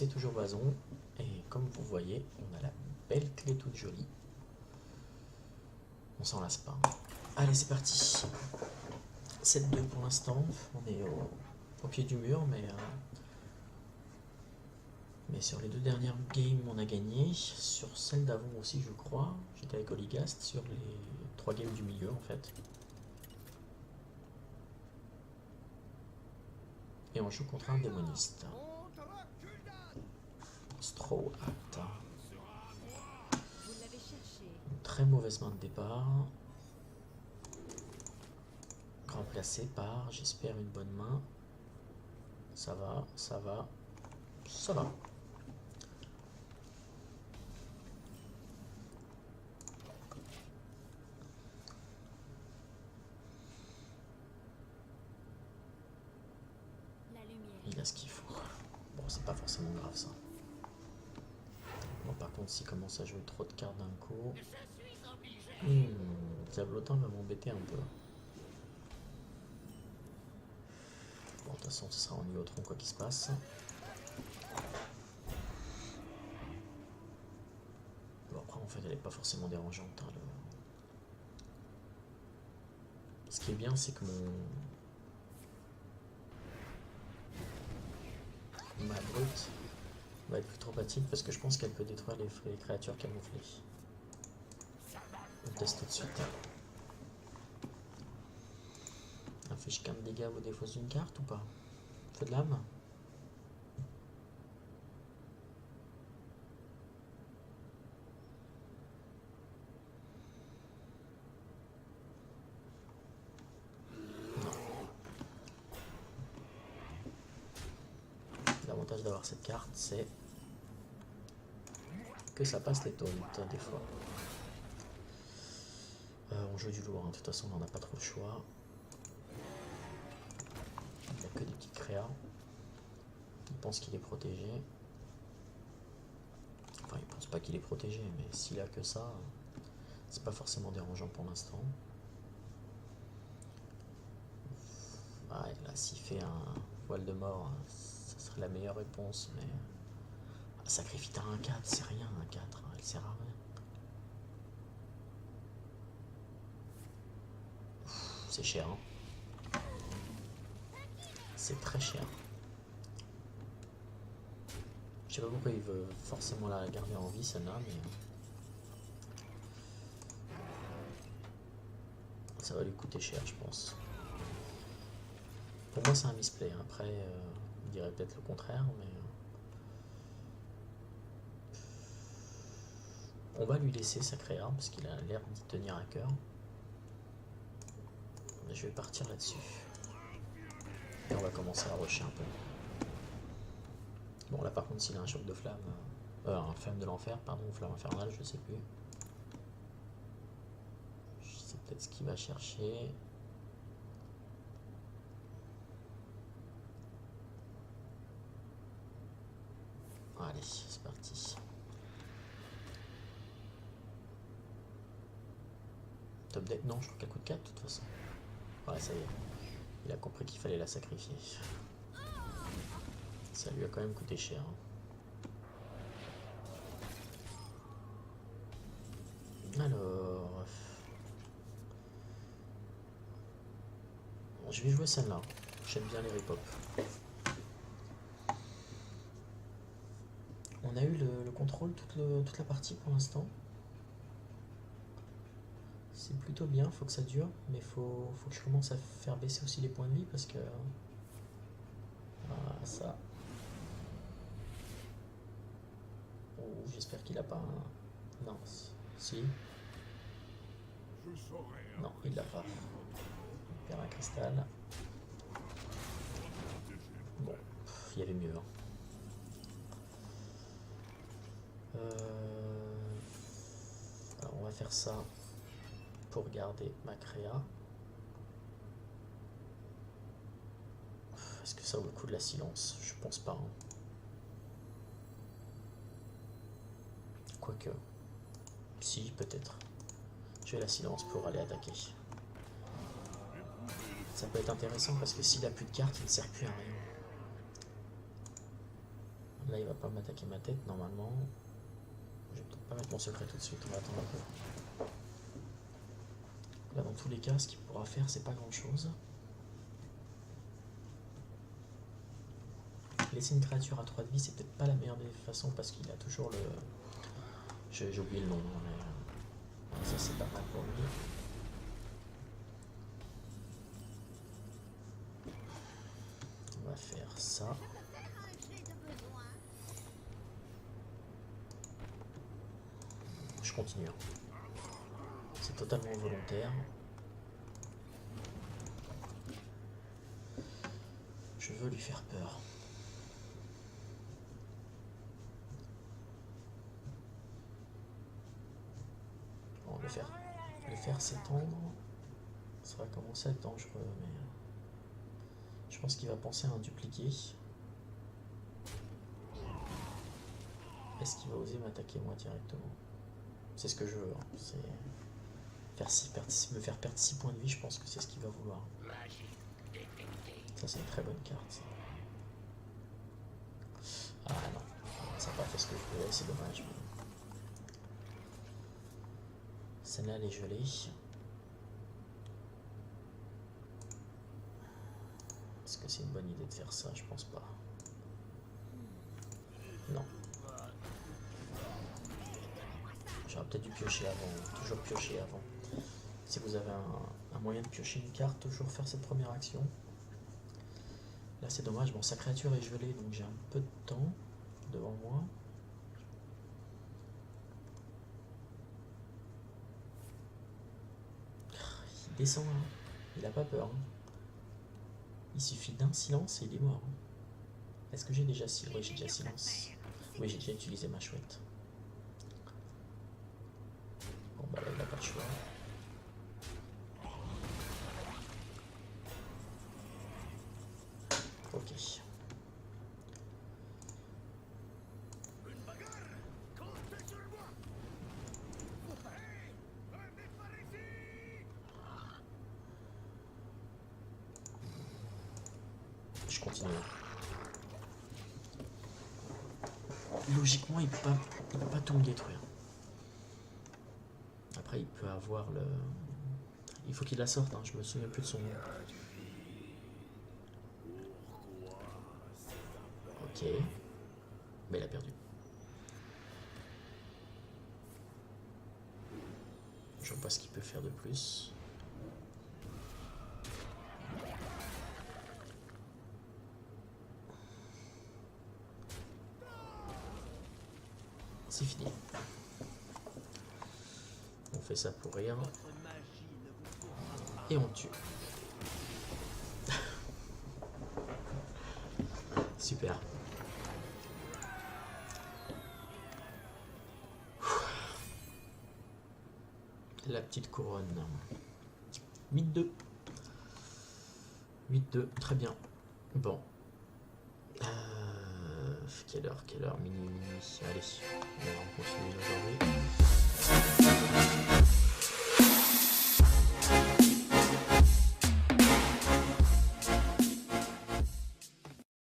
c'est toujours Vazon. Et comme vous voyez, on a la belle clé toute jolie. On s'en lasse pas. Allez, c'est parti. 7-2 pour l'instant. On est au pied du mur, mais sur les deux dernières games, on a gagné. Sur celle d'avant aussi, je crois. J'étais avec Oligast sur les 3 games du milieu, en fait. Et on joue contre un démoniste. Straw Hat. Une très mauvaise main de départ. Remplacé par, j'espère, une bonne main. Ça va, ça va, ça va. Il a ce qu'il faut. Bon, c'est pas forcément grave ça. Bon, par contre, s'il commence à jouer trop de cartes d'un coup... Diablotin va m'embêter un peu. Bon, de toute façon, ce sera en Néotron quoi qu'il se passe. Bon, après, en fait, elle n'est pas forcément dérangeante. Hein, Ce qui est bien, c'est que ma brute va être plus trop pratique parce que je pense qu'elle peut détruire les créatures camouflées. On teste tout de suite. Inflige 15 dégâts au défaut d'une carte ou pas? Feu de lame? L'avantage d'avoir cette carte, c'est que ça passe les taunts des fois. On joue du lourd, hein. De toute façon on n'a pas trop le choix. Il n'y a que des petites créas. Il pense qu'il est protégé. Enfin, il pense pas qu'il est protégé, mais s'il a que ça, c'est pas forcément dérangeant pour l'instant. Ah, là, s'il fait un voile de mort, ça serait la meilleure réponse, mais... Sacrifie ta 1-4, c'est rien, un 4, elle sert à rien. C'est cher, hein. C'est très cher. Je sais pas pourquoi il veut forcément la garder en vie, celle-là, mais... ça va lui coûter cher, je pense. Pour moi, c'est un misplay. Après, on dirait peut-être le contraire, mais... on va lui laisser sa créa, parce qu'il a l'air d'y tenir à cœur. Je vais partir là-dessus. Et on va commencer à rusher un peu. Bon, là par contre, s'il a un choc de flamme... un flamme de l'enfer, pardon, flamme infernale, je sais plus. Je sais peut-être ce qu'il va chercher. Allez, c'est parti. Top deck, non, je crois qu'elle coûte 4 de toute façon. Ouais, ça y est. Il a compris qu'il fallait la sacrifier. Ça lui a quand même coûté cher. Alors... je vais jouer celle-là. J'aime bien les rip-hop. On a eu le contrôle toute la partie pour l'instant. C'est plutôt bien, faut que ça dure, mais faut que je commence à faire baisser aussi les points de vie parce que... ah, ça... oh, j'espère qu'il a pas un... non, si... non, il l'a pas. Il perd un cristal. Bon, il y avait mieux. Hein. Alors on va faire ça pour garder ma créa. Est-ce que ça vaut le coup de la silence? Je pense pas. Hein. Quoique. Si, peut-être. Je vais la silence pour aller attaquer. Ça peut être intéressant parce que s'il a plus de cartes, il ne sert plus à rien. Là, il va pas m'attaquer ma tête, normalement. Je vais peut-être pas mettre mon secret tout de suite, on va attendre un peu. Là, dans tous les cas, ce qu'il pourra faire, c'est pas grand-chose. Laisser une créature à 3 de vie, c'est peut-être pas la meilleure des façons, parce qu'il a toujours le... J'ai oublié le nom, mais ça c'est pas mal pour lui. On va faire ça. Je continue. C'est totalement volontaire. Je veux lui faire peur. Bon, le faire s'étendre, ça va commencer à être dangereux, mais je pense qu'il va penser à un dupliqué. Est-ce qu'il va oser m'attaquer moi directement? C'est ce que je veux, hein. C'est me faire perdre 6 points de vie, je pense que c'est ce qu'il va vouloir. Ça c'est une très bonne carte. Ah non, ça n'a pas fait ce que je voulais, c'est dommage. Celle-là elle est gelée. Est-ce que c'est une bonne idée de faire ça? Je pense pas. Non. J'aurais peut-être dû piocher avant, toujours piocher avant. Si vous avez un moyen de piocher une carte, toujours faire cette première action. Là c'est dommage, bon sa créature est gelée donc j'ai un peu de temps devant moi. Il descend, hein. Il a pas peur. Hein. Il suffit d'un silence et il est mort. Hein. Est-ce que j'ai déjà silence? Oui, j'ai déjà silence. Oui, j'ai déjà utilisé ma chouette. Bon bah là il n'a pas de choix. Ok. Je continue. Logiquement, il peut pas tout me détruire. Après, il peut avoir le... Il faut qu'il la sorte, hein. Je me souviens plus de son nom. Ok. Mais il a perdu. Je vois pas ce qu'il peut faire de plus. C'est fini. On fait ça pour rire. Et on tue. Super. La petite couronne. 8-2. 8-2, très bien. Bon. Quelle heure? Minuit. Allez, on va continuer aujourd'hui.